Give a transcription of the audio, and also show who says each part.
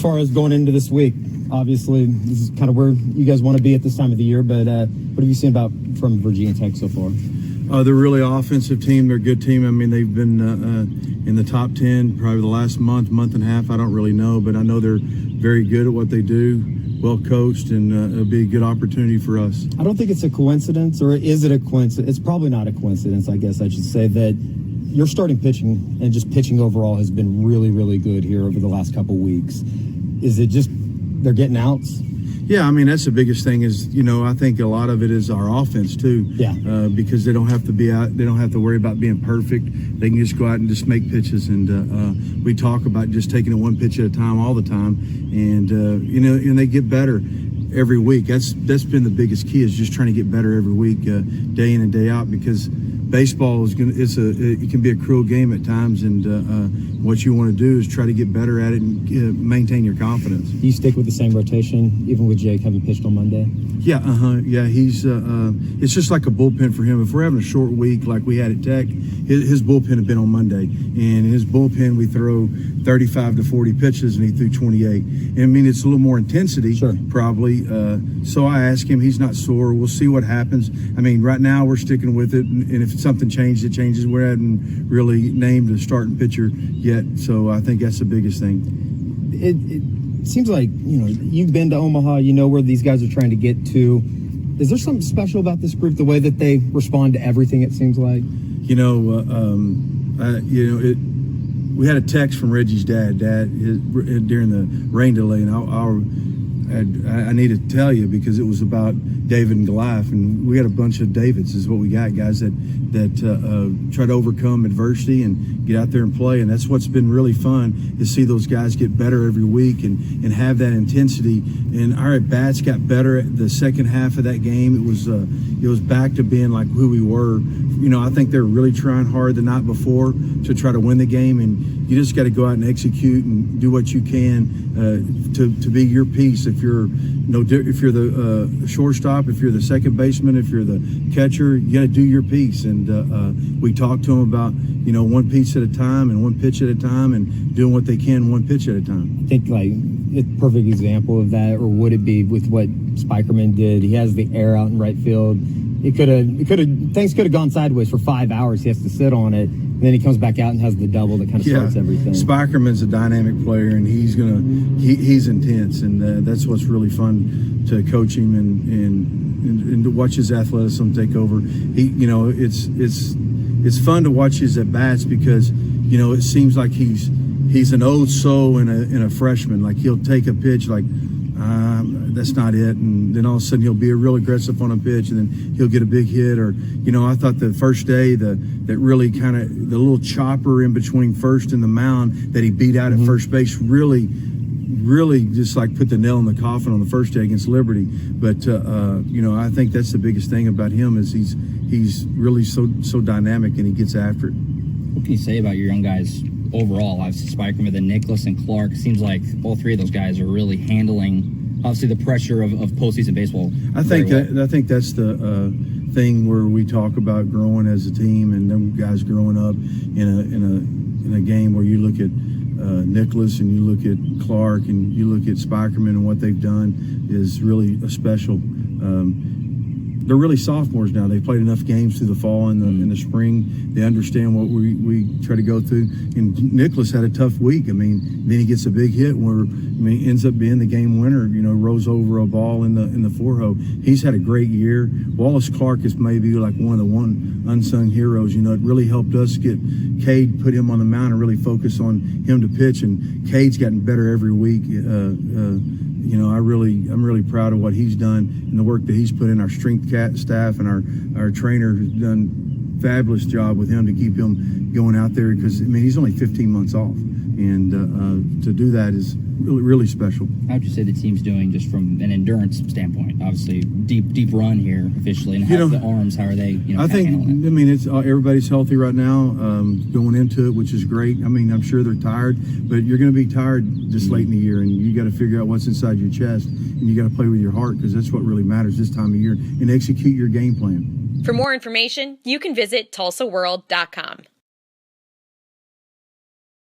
Speaker 1: far as going into this week, obviously this is kind of where you guys want to be at this time of the year, but what have you seen from Virginia Tech so far?
Speaker 2: They're really offensive team. They're a good team. I mean, they've been in the top 10 probably the last month and a half. I don't really know, but I know they're very good at what they do, well coached, and it'll be a good opportunity for us.
Speaker 1: I don't think it's a coincidence, or is it a coincidence? It's probably not a coincidence, I guess I should say, that your starting pitching and just pitching overall has been really, really good here over the last couple weeks. Is it just they're getting outs?
Speaker 2: Yeah, I mean, that's the biggest thing is, I think a lot of it is our offense too.
Speaker 1: Yeah.
Speaker 2: Because they don't have to be out, they don't have to worry about being perfect. They can just go out and just make pitches. And we talk about just taking it one pitch at a time all the time. And, and they get better every week. That's been the biggest key, is just trying to get better every week, day in and day out, because baseball is it can be a cruel game at times, and what you want to do is try to get better at it and maintain your confidence.
Speaker 1: Do you stick with the same rotation, even with Jake having pitched on Monday?
Speaker 2: Yeah, yeah. He's it's just like a bullpen for him. If we're having a short week like we had at Tech, his bullpen had been on Monday, and in his bullpen we throw 35 to 40 pitches, and he threw 28. And I mean, it's a little more intensity,
Speaker 1: sure,
Speaker 2: probably. So I asked him. He's not sore. We'll see what happens. I mean, right now we're sticking with it, and if something changes, it changes. We haven't really named a starting pitcher yet, so I think that's the biggest thing.
Speaker 1: It seems like, you've been to Omaha, you know where these guys are trying to get to. Is there something special about this group, the way that they respond to everything, it seems like?
Speaker 2: We had a text from Reggie's dad during the rain delay, and I need to tell you, because it was about David and Goliath, and we got a bunch of Davids is what we got, guys that try to overcome adversity and get out there and play. And that's what's been really fun, is see those guys get better every week and have that intensity. And our at-bats got better at the second half of that game. It was back to being like who we were. I think they were really trying hard the night before to try to win the game, and you just got to go out and execute and do what you can to be your piece. If you're the shortstop, if you're the second baseman, if you're the catcher, you got to do your piece. And we talked to them about one piece at a time and one pitch at a time, and doing what they can one pitch at a time.
Speaker 1: I think like a perfect example of that, or would it be with what Spikerman did? He has the air out in right field. Things could have gone sideways for 5 hours. He has to sit on it, and then he comes back out and has the double that kind of starts everything.
Speaker 2: Spikerman's a dynamic player, and he's intense, and that's what's really fun to coach him and to watch his athleticism take over. It's fun to watch his at bats, because it seems like he's an old soul in a freshman. Like, he'll take a pitch like, that's not it, and then all of a sudden he'll be real aggressive on a pitch, and then he'll get a big hit. Or I thought the first day that really kind of the little chopper in between first and the mound that he beat out at first base really just like put the nail in the coffin on the first day against Liberty. But I think that's the biggest thing about him, is he's really so dynamic, and he gets after it.
Speaker 3: What can you say about your young guys overall? Obviously, Spikerman, then Nicholas and Clark. It seems like all three of those guys are really handling, obviously, the pressure of postseason baseball.
Speaker 2: I think that's the thing where we talk about growing as a team, and them guys growing up in a game where you look at Nicholas and you look at Clark and you look at Spikerman, and what they've done is really special. They're really sophomores now. They've played enough games through the fall and the spring. They understand what we try to go through. And Nicholas had a tough week. I mean, then he gets a big hit where ends up being the game winner. Rolls over a ball in the four-hole. He's had a great year. Wallace Clark is maybe like one of the unsung heroes. It really helped us get Cade, put him on the mound, and really focus on him to pitch. And Cade's gotten better every week. I'm really proud of what he's done and the work that he's put in. Our strength staff and our trainer has done a fabulous job with him to keep him going out there, because he's only 15 months off, and to do that is really, really special.
Speaker 3: How would you say the team's doing just from an endurance standpoint? Obviously, deep run here officially, and how's the arms? How are they?
Speaker 2: I think it's everybody's healthy right now, going into it, which is great. I'm sure they're tired, but you're going to be tired this late in the year, and you got to figure out what's inside your chest, and you got to play with your heart, because that's what really matters this time of year, and execute your game plan.
Speaker 4: For more information, you can visit TulsaWorld.com.